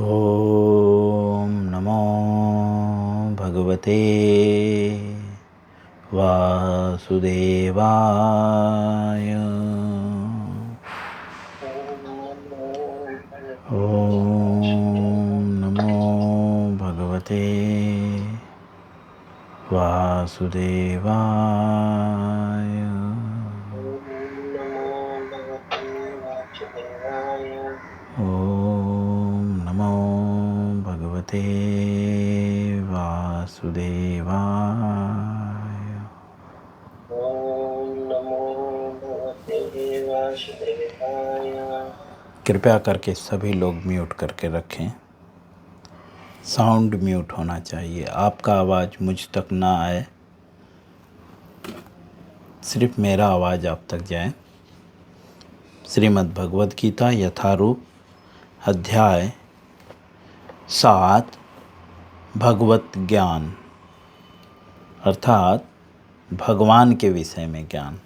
ॐ नमो भगवते वासुदेवाय। ॐ नमो भगवते वासुदेवाय। ॐ नमो भगवते वासुदेवाय। कृपया करके सभी लोग म्यूट करके रखें। साउंड म्यूट होना चाहिए। आपका आवाज़ मुझ तक ना आए, सिर्फ मेरा आवाज़ आप तक जाए। श्रीमद् भगवद गीता यथारूप अध्याय 7 भगवत ज्ञान अर्थात भगवान के विषय में ज्ञान।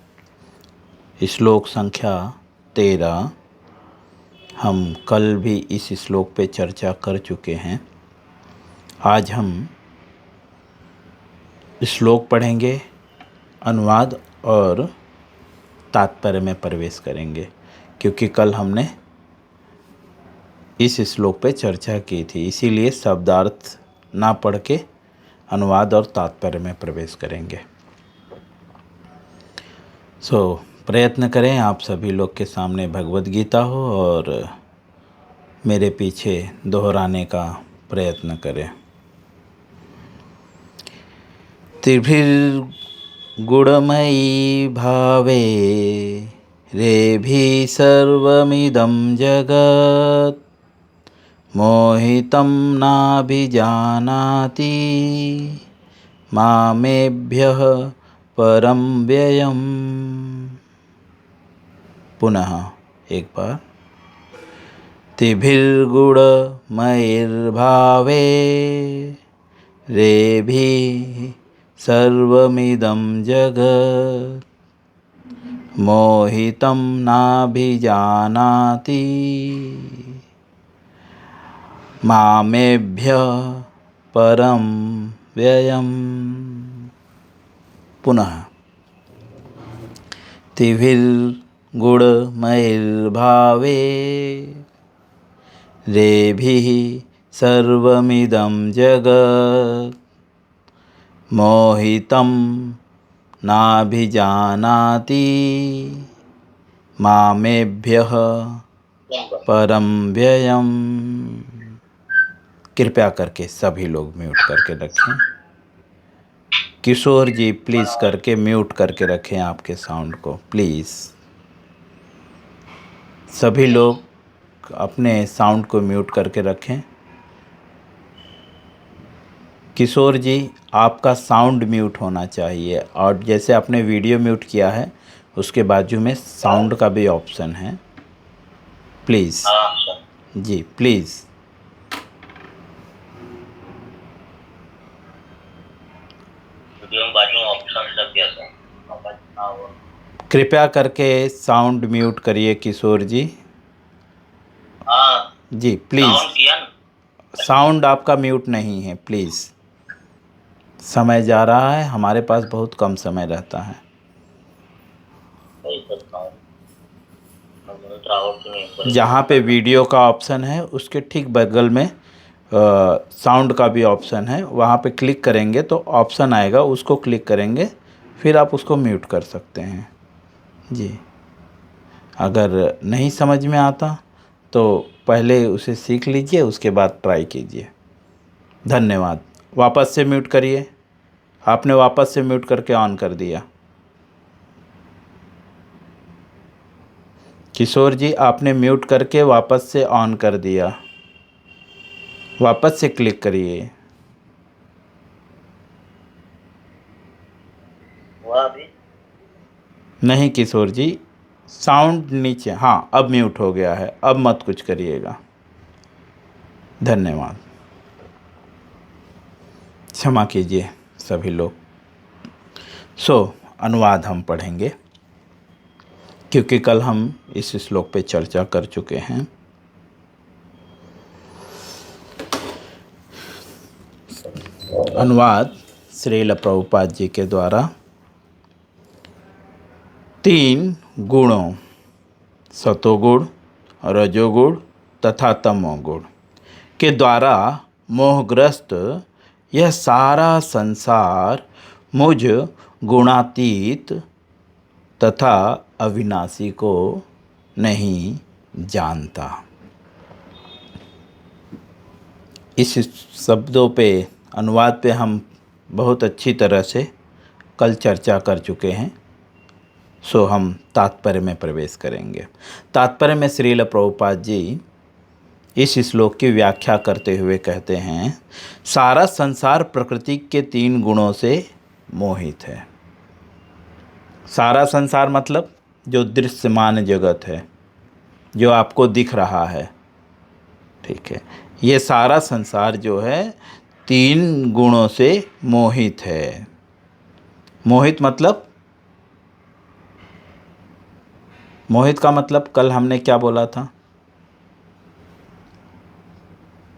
श्लोक संख्या 13। हम कल भी इस श्लोक पे चर्चा कर चुके हैं। आज हम श्लोक पढ़ेंगे, अनुवाद और तात्पर्य में प्रवेश करेंगे, क्योंकि कल हमने इस श्लोक पे चर्चा की थी। इसीलिए शब्दार्थ ना पढ़ के अनुवाद और तात्पर्य में प्रवेश करेंगे। प्रयत्न करें आप सभी लोग के सामने भगवद गीता हो और मेरे पीछे दोहराने का प्रयत्न करें। त्रिभिर्गुणमयी भावे रेभि सर्वमिदं जगत् मोहितं नाभिजानाति मामेभ्यः परं व्ययम्। पुनः एक बार। त्रिभिर्गुणमयैर्भावे रेभि सर्वमिदं जगत् मोहितं नाभिजानाति मामेभ्यः परं व्ययम्। पुनः। त्रिभिर्गुणमयैर्भावे रेभिः सर्वमिदं जगत् मोहितं नाभिजानाति मामेभ्यः परं व्ययम्। कृपया करके सभी लोग म्यूट करके रखें। किशोर जी प्लीज़ करके म्यूट करके रखें आपके साउंड को, प्लीज़। सभी लोग अपने साउंड को म्यूट करके रखें। किशोर जी आपका साउंड म्यूट होना चाहिए, और जैसे आपने वीडियो म्यूट किया है उसके बाजू में साउंड का भी ऑप्शन है, प्लीज़। Ji please. कृपया करके साउंड म्यूट करिए किशोर जी। जी प्लीज़। साउंड आपका म्यूट नहीं है, प्लीज़। समय जा रहा है, हमारे पास बहुत कम समय रहता है। जहाँ पे वीडियो का ऑप्शन है उसके ठीक बगल में साउंड का भी ऑप्शन है, वहाँ पे क्लिक करेंगे तो ऑप्शन आएगा, उसको क्लिक करेंगे फिर आप उसको म्यूट कर सकते हैं। जी, अगर नहीं समझ में आता तो पहले उसे सीख लीजिए, उसके बाद ट्राई कीजिए। धन्यवाद। वापस से म्यूट करिए। आपने वापस से म्यूट करके ऑन कर दिया। किशोर जी आपने म्यूट करके वापस से ऑन कर दिया। वापस से क्लिक करिए। नहीं किशोर जी, साउंड नीचे। हाँ, अब म्यूट हो गया है, अब मत कुछ करिएगा। धन्यवाद। क्षमा कीजिए सभी लोग। अनुवाद हम पढ़ेंगे, क्योंकि कल हम इस श्लोक पे चर्चा कर चुके हैं। अनुवाद श्रील प्रभुपाद जी के द्वारा। 3 गुणों सतोगुण, रजोगुण तथा तमोगुण के द्वारा मोहग्रस्त यह सारा संसार मुझ गुणातीत तथा अविनाशी को नहीं जानता। इस शब्दों पे अनुवाद पे हम बहुत अच्छी तरह से कल चर्चा कर चुके हैं, सो हम तात्पर्य में प्रवेश करेंगे। तात्पर्य में श्रील प्रभुपाद जी इस श्लोक की व्याख्या करते हुए कहते हैं, सारा संसार प्रकृति के 3 गुणों से मोहित है। सारा संसार मतलब जो दृश्यमान जगत है, जो आपको दिख रहा है, ठीक है, ये सारा संसार जो है 3 गुणों से मोहित है। मोहित मतलब, मोहित का मतलब कल हमने क्या बोला था?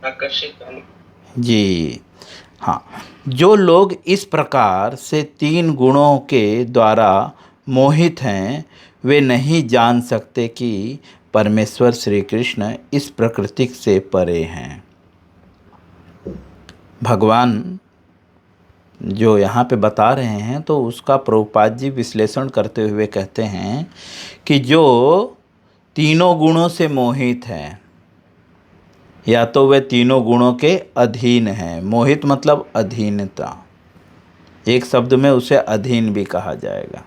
आकर्षित जी हाँ, जो लोग इस प्रकार से 3 गुणों के द्वारा मोहित हैं, वे नहीं जान सकते कि परमेश्वर श्री कृष्ण इस प्रकृति से परे हैं। भगवान जो यहाँ पे बता रहे हैं तो उसका प्रभुपाद जी विश्लेषण करते हुए कहते हैं कि जो 3 गुणों से मोहित हैं, या तो वे 3 गुणों के अधीन हैं। मोहित मतलब अधीनता, एक शब्द में उसे अधीन भी कहा जाएगा।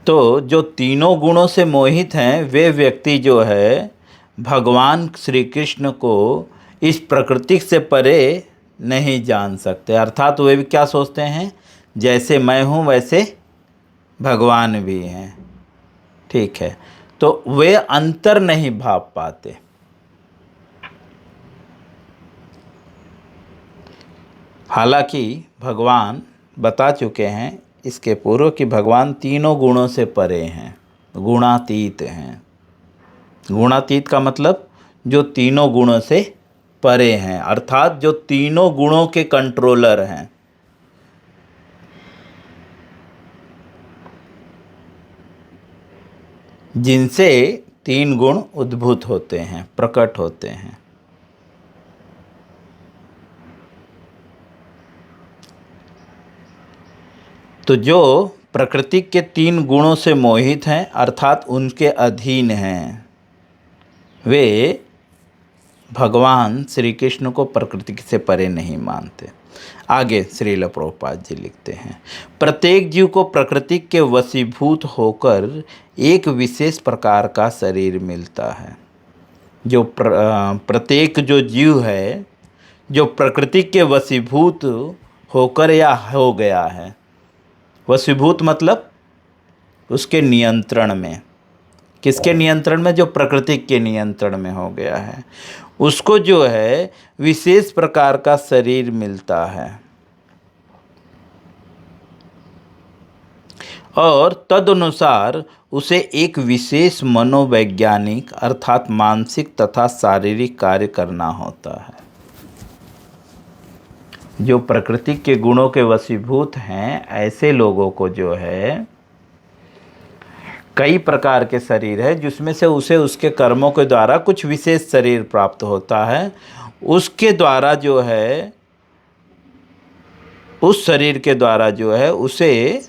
तो जो 3 गुणों से मोहित हैं, वे व्यक्ति जो है भगवान श्री कृष्ण को इस प्रकृति से परे नहीं जान सकते। अर्थात वे भी क्या सोचते हैं, जैसे मैं हूँ वैसे भगवान भी हैं, ठीक है, तो वे अंतर नहीं भाप पाते। हालांकि भगवान बता चुके हैं इसके पूर्व कि भगवान 3 गुणों से परे हैं, गुणातीत हैं। गुणातीत का मतलब जो 3 गुणों से परे हैं, अर्थात जो 3 गुणों के कंट्रोलर हैं। जिनसे 3 गुण उद्भूत होते हैं, प्रकट होते हैं। तो जो प्रकृति के 3 गुणों से मोहित हैं, अर्थात उनके अधीन हैं, वे भगवान श्री कृष्ण को प्रकृति से परे नहीं मानते। आगे श्रील प्रभुपाद जी लिखते हैं, प्रत्येक जीव को प्रकृति के वशीभूत होकर एक विशेष प्रकार का शरीर मिलता है। जो प्रत्येक जो जीव है, जो प्रकृति के वशीभूत होकर या हो गया है, वशीभूत मतलब उसके नियंत्रण में। किसके नियंत्रण में? जो प्रकृति के नियंत्रण में हो गया है, उसको जो है विशेष प्रकार का शरीर मिलता है और तदनुसार उसे एक विशेष मनोवैज्ञानिक अर्थात मानसिक तथा शारीरिक कार्य करना होता है। जो प्रकृति के गुणों के वशीभूत हैं, ऐसे लोगों को जो है कई प्रकार के शरीर है, जिसमें से उसे उसके कर्मों के द्वारा कुछ विशेष शरीर प्राप्त होता है। उसके द्वारा जो है, उस शरीर के द्वारा जो है उसे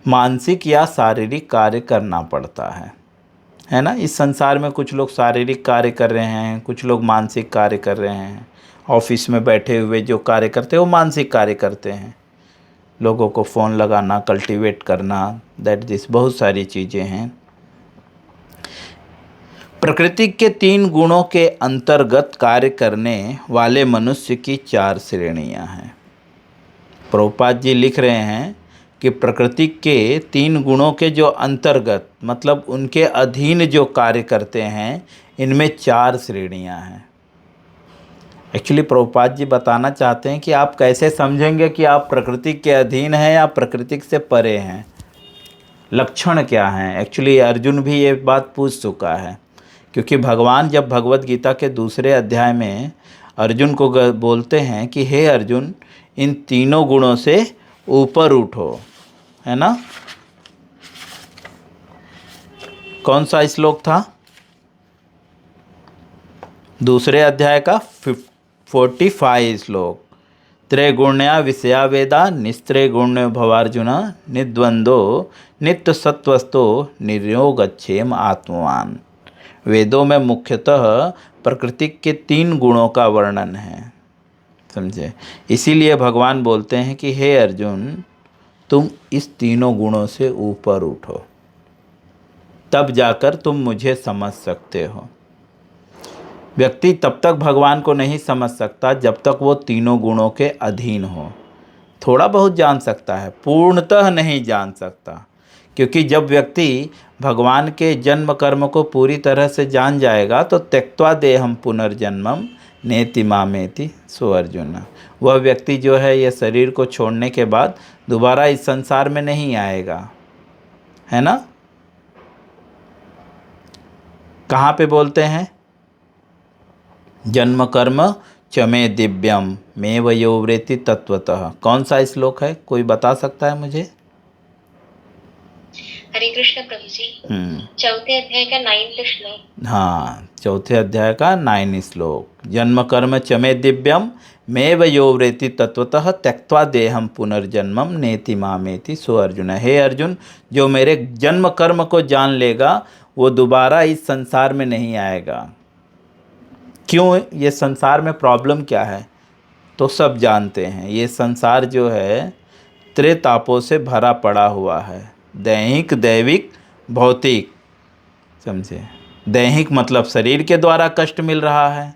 मानसिक या शारीरिक कार्य करना पड़ता है ना। इस संसार में कुछ लोग शारीरिक कार्य कर रहे हैं, कुछ लोग मानसिक कार्य कर रहे हैं। ऑफिस में बैठे हुए जो कार्य करते हैं वो मानसिक कार्य करते हैं, लोगों को फ़ोन लगाना, कल्टीवेट करना, दैट दिस, बहुत सारी चीज़ें हैं। प्रकृति के 3 गुणों के अंतर्गत कार्य करने वाले मनुष्य की 4 श्रेणियां हैं। प्रभुपाद जी लिख रहे हैं कि प्रकृति के 3 गुणों के जो अंतर्गत मतलब उनके अधीन जो कार्य करते हैं, इनमें 4 श्रेणियां हैं। एक्चुअली प्रभुपाद जी बताना चाहते हैं कि आप कैसे समझेंगे कि आप प्रकृति के अधीन हैं या प्रकृति से परे हैं, लक्षण क्या हैं। एक्चुअली अर्जुन भी ये बात पूछ चुका है क्योंकि भगवान जब भगवत गीता के दूसरे अध्याय में अर्जुन को बोलते हैं कि हे अर्जुन, इन तीनों गुणों से ऊपर उठो, है ना। कौन सा श्लोक था? दूसरे अध्याय का 45 श्लोक। त्रैगुण्या विषया वेदा निस्त्रै गुण्यो भवार्जुन निद्वंदो नित्य सत्वस्तो निर्योगक्षेम आत्मवान। वेदों में मुख्यतः प्रकृति के 3 गुणों का वर्णन है, समझे। इसीलिए भगवान बोलते हैं कि हे अर्जुन, तुम इस तीनों गुणों से ऊपर उठो, तब जाकर तुम मुझे समझ सकते हो। व्यक्ति तब तक भगवान को नहीं समझ सकता जब तक वो तीनों गुणों के अधीन हो। थोड़ा बहुत जान सकता है, पूर्णतः नहीं जान सकता, क्योंकि जब व्यक्ति भगवान के जन्म कर्म को पूरी तरह से जान जाएगा तो त्यक्त्वा देहम पुनर्जन्मम नेति मामेति सो अर्जुन। वह व्यक्ति जो है ये शरीर को छोड़ने के बाद दोबारा इस संसार में नहीं आएगा, है ना। कहाँ पे बोलते हैं? जन्म कर्म चमे दिव्यम मे वयोवृत्ति तत्वतः। कौन सा श्लोक है, कोई बता सकता है मुझे? हरे कृष्ण प्रभु जी। चौथे अध्याय का 9वां श्लोक। हाँ, चौथे अध्याय का 9वां श्लोक। जन्म कर्म चमे दिव्यम मे वयोवृत्ति तत्वतः त्यक्त्वा देहम पुनर्जन्मम नेति मामेति सो अर्जुन। हे अर्जुन, जो मेरे जन्म कर्म को जान लेगा वो दोबारा इस संसार में नहीं आएगा। क्यों? ये संसार में प्रॉब्लम क्या है तो सब जानते हैं। ये संसार जो है त्रितापों से भरा पड़ा हुआ है, दैहिक, दैविक, भौतिक, समझे। दैहिक मतलब शरीर के द्वारा कष्ट मिल रहा है,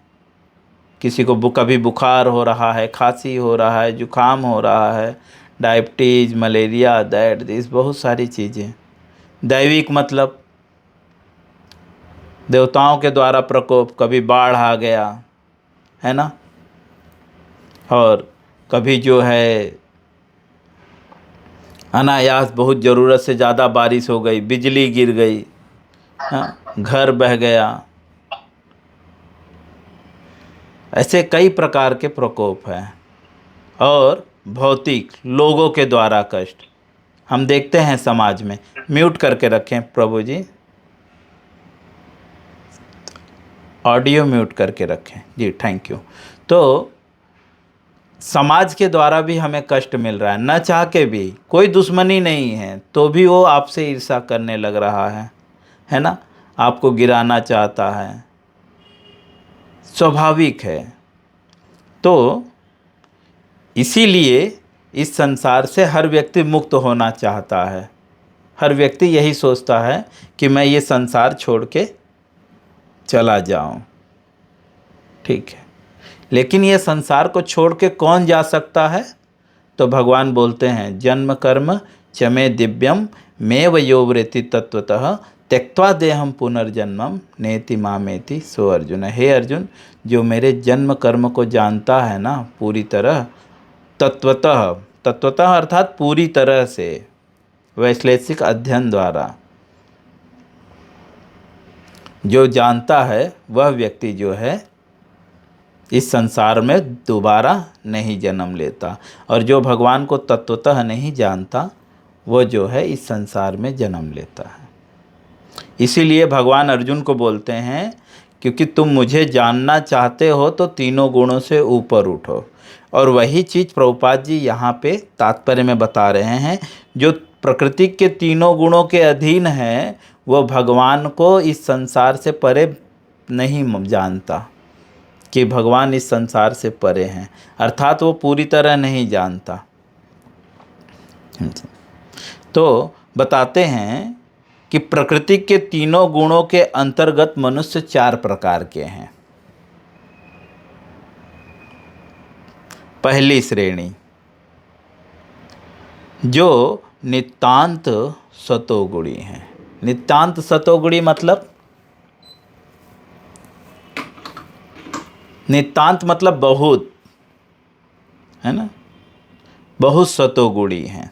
किसी को कभी बुखार हो रहा है, खांसी हो रहा है, जुकाम हो रहा है, डायबिटीज, मलेरिया, दैट दिस, बहुत सारी चीज़ें। दैविक मतलब देवताओं के द्वारा प्रकोप, कभी बाढ़ आ गया, है ना, और कभी जो है अनायास बहुत ज़रूरत से ज़्यादा बारिश हो गई, बिजली गिर गई, हाँ, घर बह गया। ऐसे कई प्रकार के प्रकोप हैं। और भौतिक, लोगों के द्वारा कष्ट हम देखते हैं समाज में। म्यूट करके रखें प्रभु जी, ऑडियो म्यूट करके रखें जी, थैंक यू। तो समाज के द्वारा भी हमें कष्ट मिल रहा है, न चाह के भी। कोई दुश्मनी नहीं है तो भी वो आपसे ईर्ष्या करने लग रहा है ना, आपको गिराना चाहता है, स्वाभाविक है। तो इसीलिए इस संसार से हर व्यक्ति मुक्त होना चाहता है। हर व्यक्ति यही सोचता है कि मैं ये संसार छोड़ के चला जाऊं, ठीक है। लेकिन ये संसार को छोड़ के कौन जा सकता है? तो भगवान बोलते हैं जन्म कर्म चमे दिव्यम मे वयोवृत्ति तत्वतः त्यक्त्वा देहम पुनर्जन्मम नेति मामेति सो अर्जुन। हे अर्जुन, जो मेरे जन्म कर्म को जानता है ना पूरी तरह, तत्वतः, तत्वतः अर्थात पूरी तरह से, वैश्लेषिक अध्ययन द्वारा जो जानता है वह व्यक्ति जो है इस संसार में दोबारा नहीं जन्म लेता। और जो भगवान को तत्वतः नहीं जानता वो जो है इस संसार में जन्म लेता है। इसीलिए भगवान अर्जुन को बोलते हैं क्योंकि तुम मुझे जानना चाहते हो तो तीनों गुणों से ऊपर उठो। और वही चीज़ प्रभुपाद जी यहाँ पे तात्पर्य में बता रहे हैं। जो प्रकृति के तीनों गुणों के अधीन है वो भगवान को इस संसार से परे नहीं जानता कि भगवान इस संसार से परे हैं, अर्थात वो पूरी तरह नहीं जानता। तो बताते हैं कि प्रकृति के तीनों गुणों के अंतर्गत मनुष्य 4 प्रकार के हैं। पहली श्रेणी जो नितांत सतोगुणी हैं। नितांत सतोगुणी मतलब, नितांत मतलब बहुत, है ना, बहुत सतोगुणी हैं।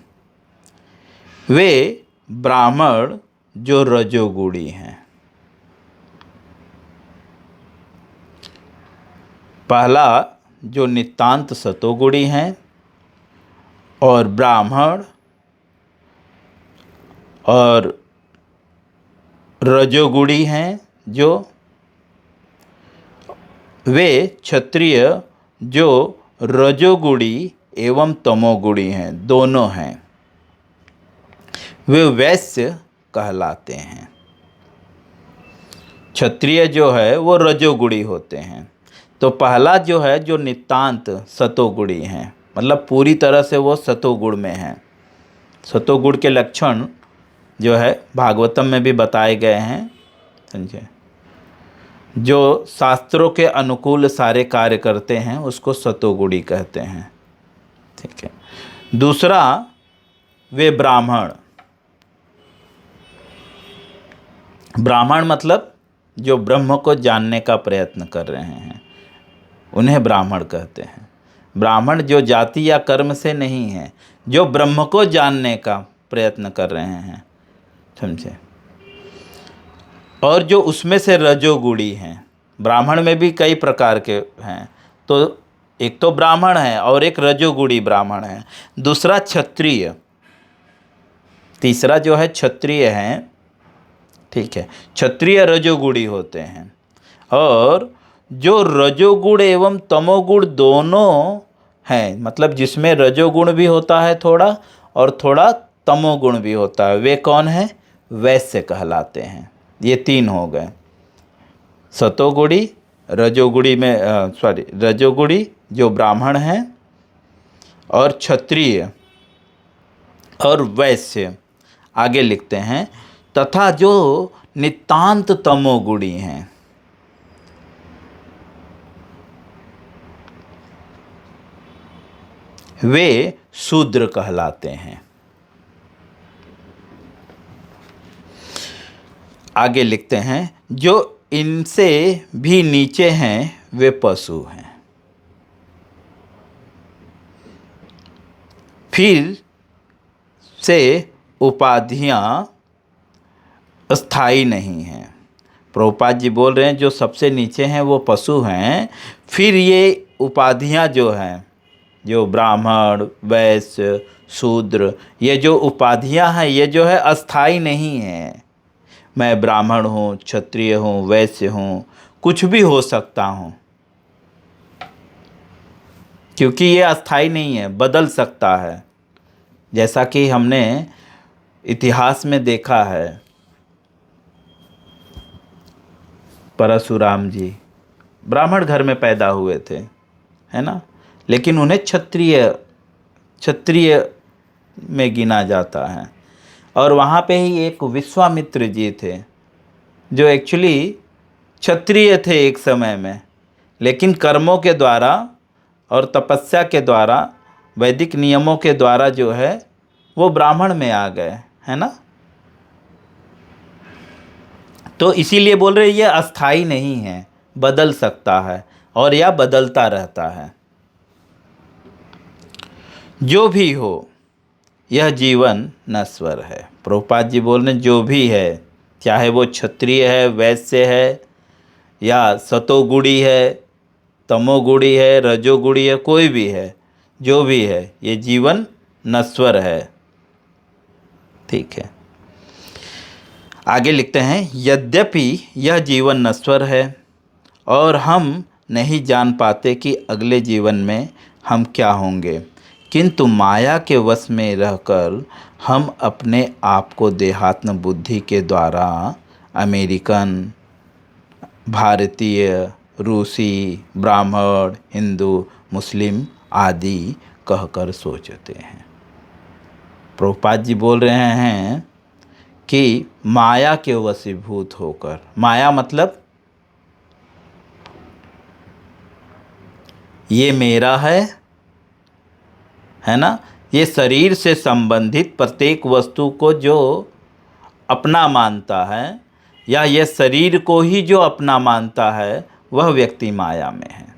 वे ब्राह्मण जो रजोगुणी हैं। पहला जो नितांत सतोगुणी हैं और ब्राह्मण और रजोगुणी हैं, जो वे क्षत्रिय जो रजोगुणी एवं तमोगुणी हैं, दोनों हैं, वे वैश्य कहलाते हैं। क्षत्रिय जो है वो रजोगुणी होते हैं। तो पहला जो है जो नितांत सतोगुणी हैं, मतलब पूरी तरह से वो सतोगुण में हैं। सतोगुण के लक्षण जो है भागवतम में भी बताए गए हैं, समझे। जो शास्त्रों के अनुकूल सारे कार्य करते हैं उसको सतोगुणी कहते हैं, ठीक है। दूसरा, वे ब्राह्मण। ब्राह्मण मतलब जो ब्रह्म को जानने का प्रयत्न कर रहे हैं, उन्हें ब्राह्मण कहते हैं। ब्राह्मण जो जाति या कर्म से नहीं है, जो ब्रह्म को जानने का प्रयत्न कर रहे हैं, समझे। और जो उसमें से रजोगुणी हैं, ब्राह्मण में भी कई प्रकार के हैं, तो एक तो ब्राह्मण है और एक रजोगुणी ब्राह्मण है। दूसरा क्षत्रिय, तीसरा जो है क्षत्रिय हैं, ठीक है। क्षत्रिय रजोगुणी होते हैं। और जो रजोगुण एवं तमोगुण दोनों हैं, मतलब जिसमें रजोगुण भी होता है थोड़ा और थोड़ा तमोगुण भी होता है, वे कौन है? वैश्य कहलाते हैं। ये तीन हो गए, सतोगुणी, रजोगुणी में रजोगुणी जो ब्राह्मण हैं, और क्षत्रिय और वैश्य। आगे लिखते हैं, तथा जो नितांत तमोगुणी हैं, वे शूद्र कहलाते हैं। आगे लिखते हैं, जो इनसे भी नीचे हैं वे पशु हैं। फिर से उपाधियां स्थायी नहीं हैं। प्रभुपाद जी बोल रहे हैं जो सबसे नीचे हैं वो पशु हैं। फिर ये उपाधियां जो हैं, जो ब्राह्मण, वैश्य, शूद्र, ये जो उपाधियां हैं ये जो है अस्थाई नहीं है। मैं ब्राह्मण हूँ, क्षत्रिय हूँ, वैश्य हूँ, कुछ भी हो सकता हूँ, क्योंकि ये अस्थाई नहीं है, बदल सकता है। जैसा कि हमने इतिहास में देखा है, परशुराम जी ब्राह्मण घर में पैदा हुए थे, है ना, लेकिन उन्हें क्षत्रिय में गिना जाता है। और वहाँ पे ही एक विश्वामित्र जी थे जो एक्चुअली क्षत्रिय थे एक समय में, लेकिन कर्मों के द्वारा और तपस्या के द्वारा, वैदिक नियमों के द्वारा जो है वो ब्राह्मण में आ गए, है ना। तो इसीलिए बोल रहे ये अस्थाई नहीं है, बदल सकता है और यह बदलता रहता है। जो भी हो, यह जीवन नश्वर है। प्रभुपाद जी बोल रहे जो भी है, चाहे वो क्षत्रिय है, वैश्य है, या सतोगुणी है, तमोगुणी है, रजोगुणी है, कोई भी है, जो भी है, ये जीवन नश्वर है, ठीक है। आगे लिखते हैं, यद्यपि यह जीवन नश्वर है और हम नहीं जान पाते कि अगले जीवन में हम क्या होंगे, किंतु माया के वश में रहकर हम अपने आप को देहात्म बुद्धि के द्वारा अमेरिकन, भारतीय, रूसी, ब्राह्मण, हिंदू, मुस्लिम आदि कहकर सोचते हैं। प्रभुपाद जी बोल रहे हैं कि माया के वशीभूत होकर, माया मतलब ये मेरा है ना, ये शरीर से संबंधित प्रत्येक वस्तु को जो अपना मानता है, या ये शरीर को ही जो अपना मानता है, वह व्यक्ति माया में है।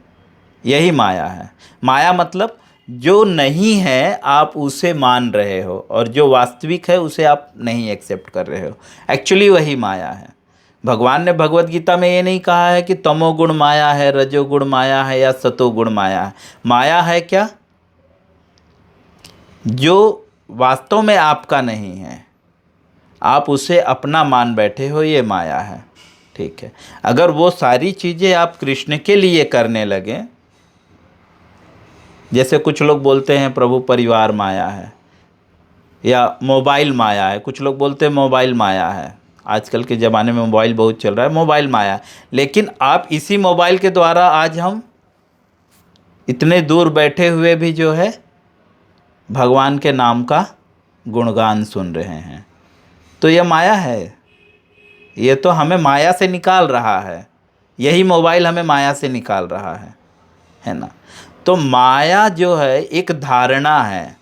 यही माया है। माया मतलब जो नहीं है आप उसे मान रहे हो, और जो वास्तविक है उसे आप नहीं एक्सेप्ट कर रहे हो, एक्चुअली वही माया है। भगवान ने भगवत गीता में ये नहीं कहा है कि तमोगुण माया है, रजोगुण माया है या सतोगुण माया है। माया है क्या? जो वास्तव में आपका नहीं है, आप उसे अपना मान बैठे हो, ये माया है। ठीक है, अगर वो सारी चीज़ें आप कृष्ण के लिए करने लगे, जैसे कुछ लोग बोलते हैं प्रभु परिवार माया है या मोबाइल माया है, कुछ लोग बोलते हैं मोबाइल माया है। आजकल के ज़माने में मोबाइल बहुत चल रहा है, मोबाइल माया है। लेकिन आप इसी मोबाइल के द्वारा आज हम इतने दूर बैठे हुए भी जो है भगवान के नाम का गुणगान सुन रहे हैं, तो यह माया है। ये तो हमें माया से निकाल रहा है, यही मोबाइल हमें माया से निकाल रहा है ना। तो माया जो है एक धारणा है,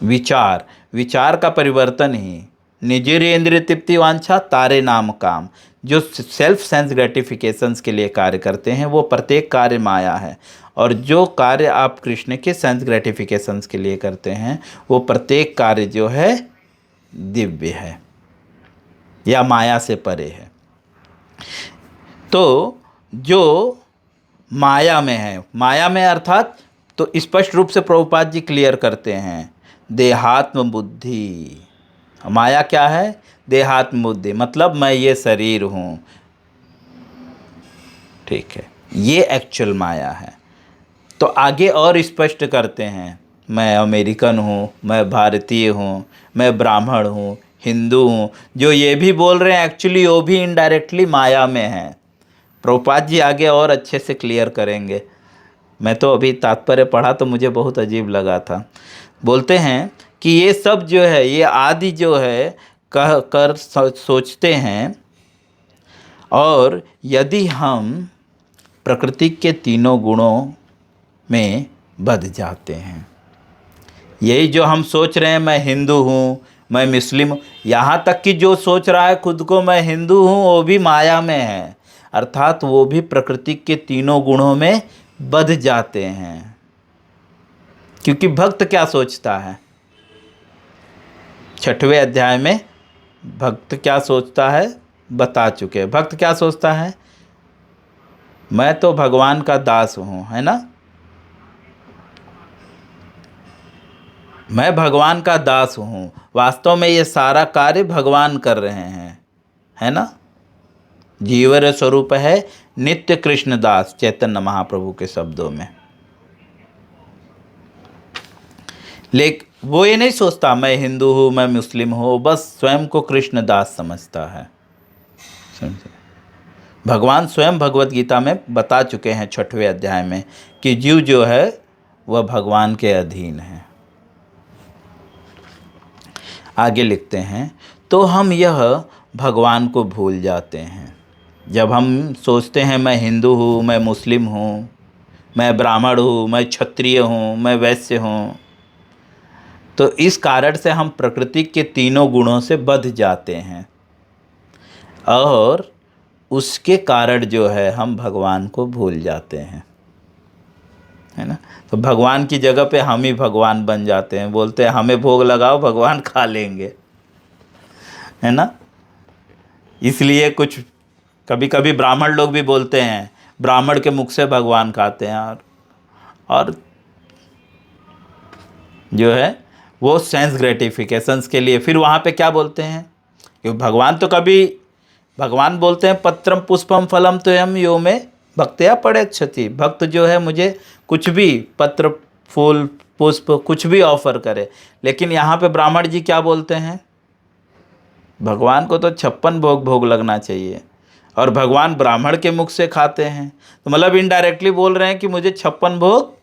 विचार का परिवर्तन ही। निजिरेंद्रिय तृप्ति वांछा तारे नाम काम, जो सेल्फ सेंस ग्रेटिफिकेशंस के लिए कार्य करते हैं वो प्रत्येक कार्य माया है, और जो कार्य आप कृष्ण के सेंस ग्रेटिफिकेशंस के लिए करते हैं वो प्रत्येक कार्य जो है दिव्य है या माया से परे है। तो जो माया में है, माया में अर्थात तो स्पष्ट रूप से प्रभुपाद जी क्लियर करते हैं, देहात्म बुद्धि। माया क्या है? देहात्म बुद्धि, मतलब मैं ये शरीर हूँ। ठीक है, ये एक्चुअल माया है। तो आगे और स्पष्ट करते हैं, मैं अमेरिकन हूँ, मैं भारतीय हूँ, मैं ब्राह्मण हूँ, हिंदू हूँ। जो ये भी बोल रहे हैं एक्चुअली वो भी इनडायरेक्टली माया में है। प्रभुपाद जी आगे और अच्छे से क्लियर करेंगे। मैं तो अभी तात्पर्य पढ़ा तो मुझे बहुत अजीब लगा था। बोलते हैं कि ये सब जो है, ये आदि जो है कह कर सोचते हैं, और यदि हम प्रकृति के तीनों गुणों में बध जाते हैं, यही जो हम सोच रहे हैं मैं हिंदू हूँ, मैं मुस्लिम हूँ, यहाँ तक कि जो सोच रहा है खुद को मैं हिंदू हूँ वो भी माया में है, अर्थात वो भी प्रकृति के तीनों गुणों में बध जाते हैं। क्योंकि भक्त क्या सोचता है, 6वें अध्याय में भक्त क्या सोचता है बता चुके। भक्त क्या सोचता है? मैं तो भगवान का दास हूँ, है ना, मैं भगवान का दास हूँ। वास्तव में ये सारा कार्य भगवान कर रहे हैं, है ना। जीवर स्वरूप है नित्य कृष्णदास, चैतन्य महाप्रभु के शब्दों में। लेकिन वो ये नहीं सोचता मैं हिंदू हूँ, मैं मुस्लिम हूँ, बस स्वयं को कृष्णदास समझता है। समझे? भगवान स्वयं भगवत गीता में बता चुके हैं 6वें अध्याय में कि जीव जो है वह भगवान के अधीन है। आगे लिखते हैं, तो हम यह भगवान को भूल जाते हैं। जब हम सोचते हैं मैं हिंदू हूँ, मैं मुस्लिम हूँ, मैं ब्राह्मण हूँ, मैं क्षत्रिय हूँ, मैं वैश्य हूँ, तो इस कारण से हम प्रकृति के तीनों गुणों से बध जाते हैं, और उसके कारण जो है हम भगवान को भूल जाते हैं, है ना। तो भगवान की जगह पे हम ही भगवान बन जाते हैं, बोलते हैं हमें भोग लगाओ भगवान खा लेंगे, है ना। इसलिए कुछ कभी कभी ब्राह्मण लोग भी बोलते हैं ब्राह्मण के मुख से भगवान खाते हैं, और जो है वो सेंस ग्रेटिफिकेशंस के लिए फिर वहाँ पे क्या बोलते हैं, क्योंकि भगवान तो कभी भगवान बोलते हैं पत्रम पुष्पम फलम त्वयं यो में भक्त्या पड़ेक्षति। भक्त जो है मुझे कुछ भी पत्र फूल पुष्प कुछ भी ऑफर करे। लेकिन यहाँ पे ब्राह्मण जी क्या बोलते हैं, भगवान को तो 56 भोग भोग लगना चाहिए, और भगवान ब्राह्मण के मुख से खाते हैं। तो मतलब इनडायरेक्टली बोल रहे हैं कि मुझे 56 भोग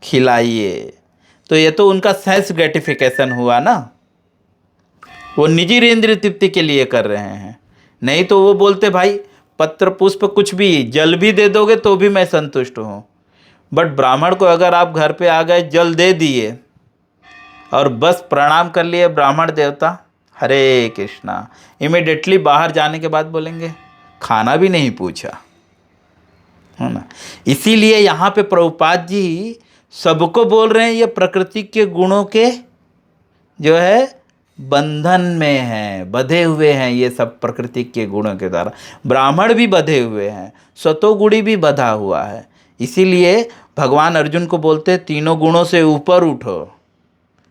खिलाइए। तो ये तो उनका सेंस ग्रेटिफिकेशन हुआ ना, वो निजी इंद्रिय तृप्ति के लिए कर रहे हैं। नहीं तो वो बोलते भाई पत्र पुष्प कुछ भी जल भी दे दोगे तो भी मैं संतुष्ट हूँ। बट ब्राह्मण को अगर आप घर पे आ गए, जल दे दिए और बस प्रणाम कर लिए ब्राह्मण देवता हरे कृष्णा, इमिडिएटली बाहर जाने के बाद बोलेंगे खाना भी नहीं पूछा, है ना। इसीलिए यहाँ पे प्रभुपाद जी सबको बोल रहे हैं ये प्रकृति के गुणों के जो है बंधन में हैं, बंधे हुए हैं ये सब प्रकृति के गुणों के द्वारा। ब्राह्मण भी बंधे हुए हैं, सतोगुणी भी बंधा हुआ है। इसीलिए भगवान अर्जुन को बोलते हैं तीनों गुणों से ऊपर उठो,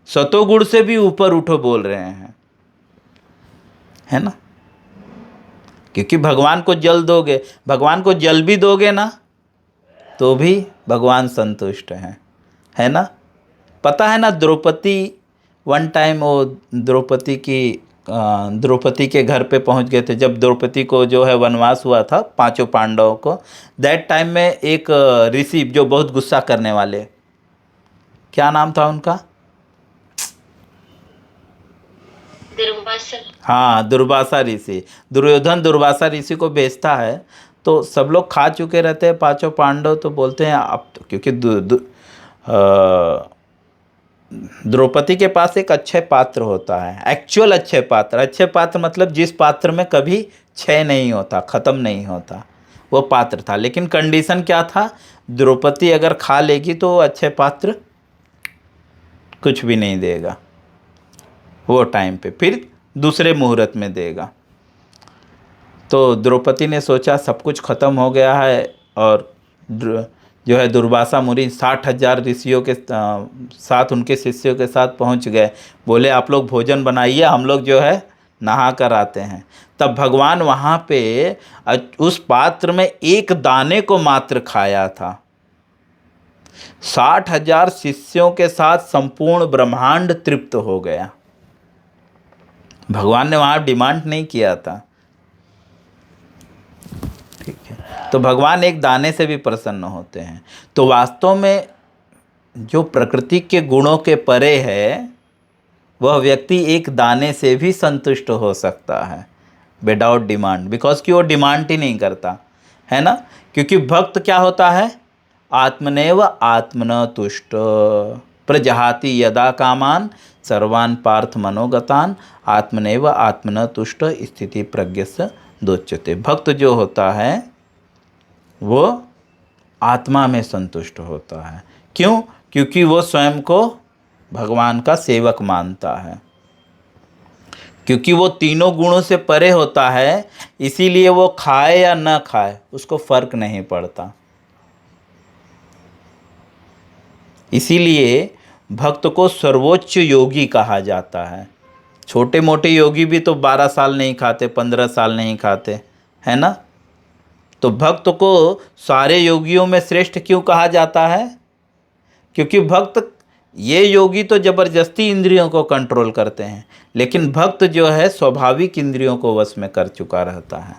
सतोगुण से भी ऊपर उठो बोल रहे हैं, है ना। क्योंकि भगवान को जल दोगे, भगवान को जल भी दोगे ना तो भी भगवान संतुष्ट हैं, है ना। पता है ना, द्रौपदी वन टाइम वो द्रौपदी के घर पे पहुंच गए थे जब द्रौपदी को जो है वनवास हुआ था, पांचों पांडवों को। दैट टाइम में एक ऋषि जो बहुत गुस्सा करने वाले, क्या नाम था उनका? दुर्वासा। हाँ, दुर्वासा ऋषि। दुर्योधन दुर्वासा ऋषि को भेजता है, तो सब लोग खा चुके रहते हैं पांचों पांडव, तो बोलते हैं अब तो, क्योंकि द्रौपदी के पास एक अच्छे पात्र होता है, एक्चुअल अच्छे पात्र मतलब जिस पात्र में कभी क्षय नहीं होता, ख़त्म नहीं होता, वो पात्र था। लेकिन कंडीशन क्या था, द्रौपदी अगर खा लेगी तो वो अच्छे पात्र कुछ भी नहीं देगा वो टाइम पे, फिर दूसरे मुहूर्त में देगा। तो द्रौपदी ने सोचा सब कुछ खत्म हो गया है, और जो है दुर्वासा मुनि 60,000 ऋषियों के साथ, उनके शिष्यों के साथ पहुंच गए। बोले आप लोग भोजन बनाइए, हम लोग जो है नहा कर आते हैं। तब भगवान वहाँ पे उस पात्र में एक दाने को मात्र खाया था। 60,000 शिष्यों के साथ संपूर्ण ब्रह्मांड तृप्त हो गया। भगवान ने वहाँ डिमांड नहीं किया था, ठीक है। तो भगवान एक दाने से भी प्रसन्न होते हैं। तो वास्तव में जो प्रकृति के गुणों के परे है, वह व्यक्ति एक दाने से भी संतुष्ट हो सकता है विदाउट डिमांड, बिकॉज कि वो डिमांड ही नहीं करता, है ना। क्योंकि भक्त क्या होता है, आत्मनेव आत्मन तुष्ट प्रजहाति यदा कामान सर्वान पार्थ मनोगतान आत्मनेव आत्मन तुष्ट स्थिति प्रज्ञस्य दोच्यते। भक्त जो होता है वो आत्मा में संतुष्ट होता है। क्यों? क्योंकि वो स्वयं को भगवान का सेवक मानता है, क्योंकि वो तीनों गुणों से परे होता है। इसीलिए वो खाए या न खाए उसको फर्क नहीं पड़ता। इसीलिए भक्त को सर्वोच्च योगी कहा जाता है। छोटे मोटे योगी भी तो 12 साल नहीं खाते, 15 साल नहीं खाते, है ना। तो भक्त को सारे योगियों में श्रेष्ठ क्यों कहा जाता है? क्योंकि भक्त, ये योगी तो जबरदस्ती इंद्रियों को कंट्रोल करते हैं, लेकिन भक्त जो है स्वाभाविक इंद्रियों को वश में कर चुका रहता है,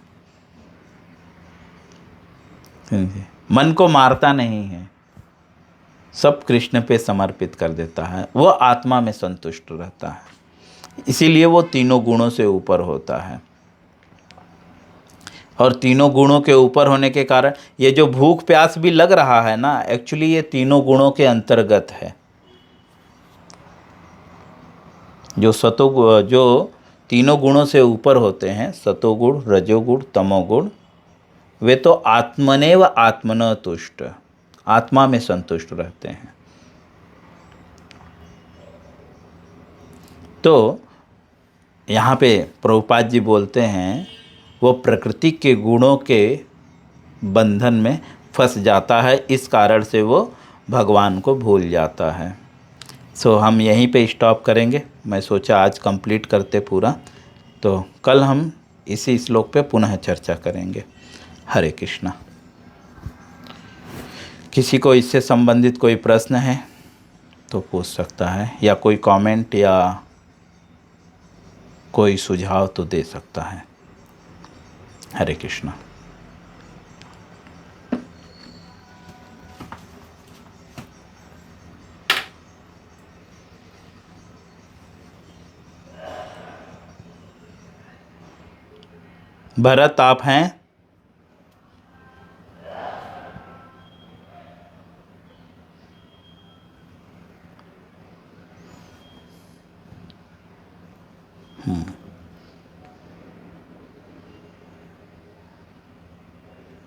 मन को मारता नहीं है, सब कृष्ण पे समर्पित कर देता है, वो आत्मा में संतुष्ट रहता है। इसीलिए वो तीनों गुणों से ऊपर होता है। और तीनों गुणों के ऊपर होने के कारण ये जो भूख प्यास भी लग रहा है ना, एक्चुअली ये तीनों गुणों के अंतर्गत है। जो तीनों गुणों से ऊपर होते हैं, सतोगुण रजोगुण तमोगुण, वे तो आत्मनेव आत्मन तुष्ट, आत्मा में संतुष्ट रहते हैं। तो यहाँ पे प्रभुपाद जी बोलते हैं वो प्रकृति के गुणों के बंधन में फंस जाता है, इस कारण से वो भगवान को भूल जाता है। सो हम यहीं पे स्टॉप करेंगे। मैं सोचा आज कंप्लीट करते पूरा, तो कल हम इसी श्लोक पे पुनः चर्चा करेंगे। हरे कृष्णा। किसी को इससे संबंधित कोई प्रश्न है तो पूछ सकता है, या कोई कमेंट या कोई सुझाव तो दे सकता है। हरे कृष्णा। भरत आप हैं?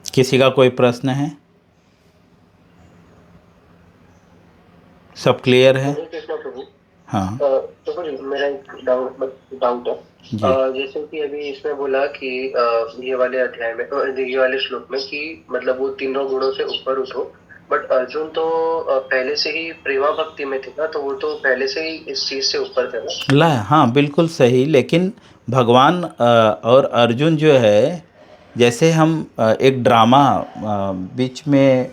किसी का कोई प्रश्न है? सब क्लियर है? हरे कृष्णा प्रभु। हाँ। तो सॉरी, मेरा एक डाउट है। जी। जैसे कि अभी इसमें बोला कि ये वाले अध्याय में, ये वाले श्लोक में कि मतलब वो तीनों गुणों से ऊपर उठो, बट अर्जुन तो पहले से ही प्रेमा भक्ति में थे ना, तो वो तो पहले से ही इस चीज से ऊपर थे ना। ला हाँ बिल्कुल सही, लेकिन भगवान और अर्जुन जो है, जैसे हम एक ड्रामा बीच में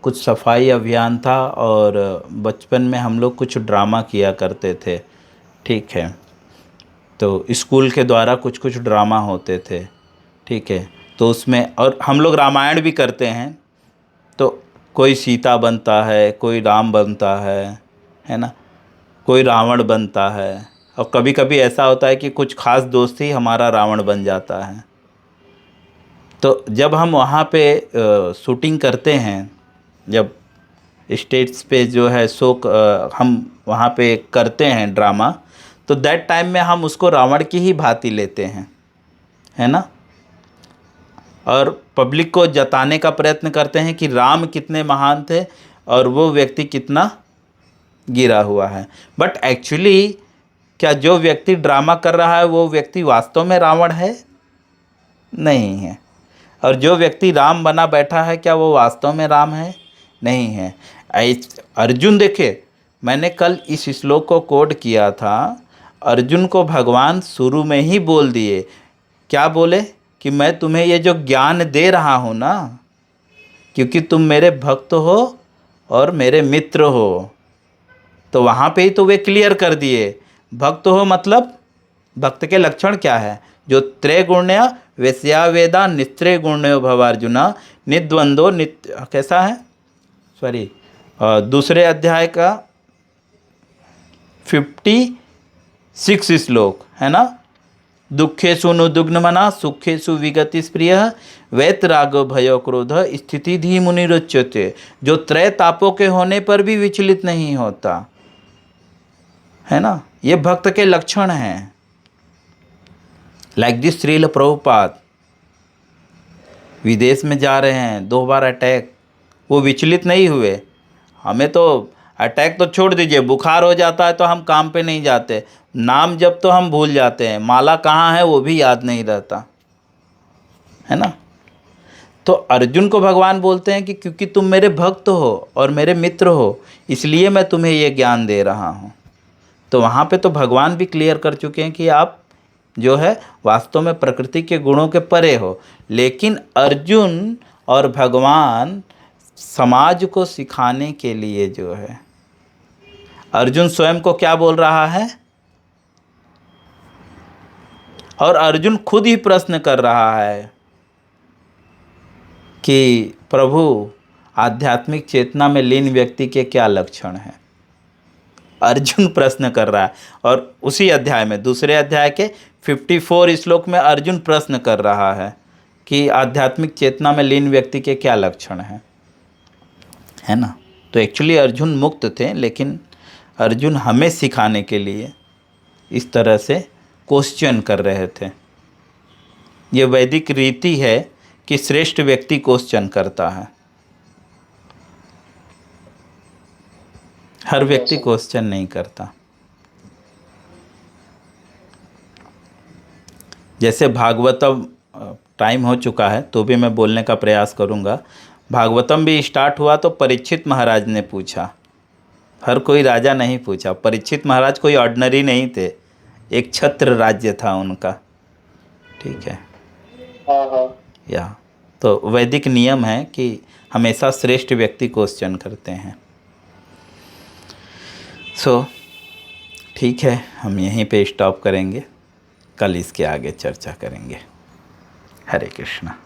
कुछ सफाई अभियान था और बचपन में हम लोग कुछ ड्रामा किया करते थे, ठीक है। तो स्कूल के द्वारा कुछ कुछ ड्रामा होते थे, ठीक है। तो उसमें और हम लोग रामायण भी करते हैं, तो कोई सीता बनता है, कोई राम बनता है ना, कोई रावण बनता है, और कभी कभी ऐसा होता है कि कुछ खास दोस्त ही हमारा रावण बन जाता है। तो जब हम वहाँ पे शूटिंग करते हैं, जब स्टेज पे जो है हम वहाँ पे करते हैं ड्रामा, तो दैट टाइम में हम उसको रावण की ही भांति लेते हैं, है ना, और पब्लिक को जताने का प्रयत्न करते हैं कि राम कितने महान थे और वो व्यक्ति कितना गिरा हुआ है। बट एक्चुअली क्या जो व्यक्ति ड्रामा कर रहा है वो व्यक्ति वास्तव में रावण है? नहीं है। और जो व्यक्ति राम बना बैठा है, क्या वो वास्तव में राम है? नहीं है। अर्जुन देखे, मैंने कल इस श्लोक को कोड किया था, अर्जुन को भगवान शुरू में ही बोल दिए, क्या बोले कि मैं तुम्हें ये जो ज्ञान दे रहा हूँ ना, क्योंकि तुम मेरे भक्त हो और मेरे मित्र हो। तो वहाँ पे ही तो वे क्लियर कर दिए, भक्त हो मतलब भक्त के लक्षण क्या है, जो त्रैगुण्य वैस्या वेदा निस्त्रय गुण्यो भवार्जुना निद्वंदो नित्य, कैसा है, सॉरी दूसरे अध्याय का 56 श्लोक है ना, दुखेषु नुदुग्नमना सुखेषु विगति स्प्रिय वैतरागो भयो क्रोध स्थिति धी मुनिरुच्यते, जो त्रय तापों के होने पर भी विचलित नहीं होता, है ना, ये भक्त के लक्षण हैं। लाइक दिस श्रील प्रभुपाद विदेश में जा रहे हैं, 2 बार अटैक, वो विचलित नहीं हुए। हमें तो अटैक तो छोड़ दीजिए, बुखार हो जाता है तो हम काम पे नहीं जाते, नाम जब तो हम भूल जाते हैं, माला कहाँ है वो भी याद नहीं रहता, है ना। तो अर्जुन को भगवान बोलते हैं कि क्योंकि तुम मेरे भक्त हो और मेरे मित्र हो, इसलिए मैं तुम्हें ये ज्ञान दे रहा हूँ। तो वहाँ पे तो भगवान भी क्लियर कर चुके हैं कि आप जो है वास्तव में प्रकृति के गुणों के परे हो। लेकिन अर्जुन और भगवान समाज को सिखाने के लिए जो है, अर्जुन स्वयं को क्या बोल रहा है, और अर्जुन खुद ही प्रश्न कर रहा है कि प्रभु आध्यात्मिक चेतना में लीन व्यक्ति के क्या लक्षण हैं। अर्जुन प्रश्न कर रहा है, और उसी अध्याय में दूसरे अध्याय के 54 श्लोक में अर्जुन प्रश्न कर रहा है कि आध्यात्मिक चेतना में लीन व्यक्ति के क्या लक्षण हैं, है ना। तो एक्चुअली अर्जुन मुक्त थे, लेकिन अर्जुन हमें सिखाने के लिए इस तरह से क्वेश्चन कर रहे थे। ये वैदिक रीति है कि श्रेष्ठ व्यक्ति क्वेश्चन करता है, हर व्यक्ति क्वेश्चन नहीं करता। जैसे भागवतम, टाइम हो चुका है तो भी मैं बोलने का प्रयास करूंगा। भागवतम भी स्टार्ट हुआ तो परीक्षित महाराज ने पूछा, हर कोई राजा नहीं पूछा। परीक्षित महाराज कोई ऑर्डिनरी नहीं थे, एक छत्र राज्य था उनका, ठीक है। या तो वैदिक नियम है कि हमेशा श्रेष्ठ व्यक्ति क्वेश्चन करते हैं। सो ठीक है, हम यहीं पे स्टॉप करेंगे, कल इसके आगे चर्चा करेंगे। हरे कृष्णा।